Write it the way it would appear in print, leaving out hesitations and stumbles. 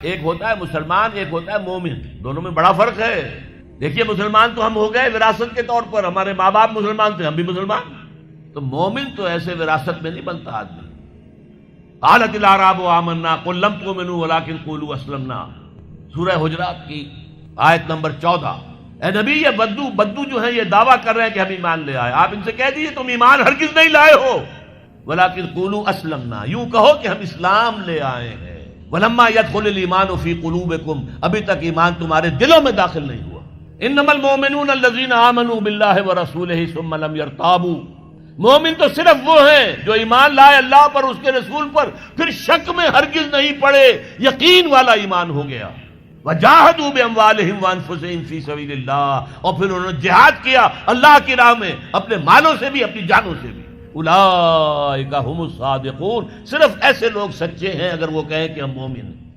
एक होता है मुसलमान, एक होता है मोमिन। दोनों में बड़ा फर्क है। देखिए, मुसलमान तो हम हो गए विरासत के तौर पर, हमारे माँ बाप मुसलमान थे, हम भी मुसलमान। तो मोमिन तो ऐसे विरासत में नहीं बनता आदमी। क़ालतिल अराबु आमन्ना क़ुल लम तुमिनू वलाकिन क़ूलू अस्लमना, सूरह हुजरात की आयत नंबर 14। ए नबी, ये बद्दू जो है ये दावा कर रहे हैं कि हम ईमान ले आए। आप इनसे कह दीजिए तुम ईमान हरगिज़ नहीं लाए हो, वलाकिन क़ूलू अस्लमना, यूं कहो कि हम इस्लाम ले आए हैं। वलम्मा यदखुलुल ईमानु फी क़ुलूबिकुम, अभी तक ईमान तुम्हारे दिलों में दाखिल नहीं हुआ। इन्नमल मोमिनून अल्लज़ीना आमनू बिल्लाहि व रसूलिही सुम्मा लम यरताबू, मोमिन तो सिर्फ वो हैं जो ईमान लाए अल्लाह पर, उसके रसूल पर, फिर शक में हरगिज नहीं पड़े, यकीन वाला ईमान हो गया। वजाहदू बिअमवालिहिम व अनफुसिहिम फी सबीलिल्लाह, और फिर उन्होंने जिहाद किया अल्लाह की राह में, अपने मालों से भी अपनी जानों से भी। उलाइका हुमुस सादिकून, सिर्फ ऐसे लोग सच्चे हैं अगर वो कहें कि हम मोमिन हैं।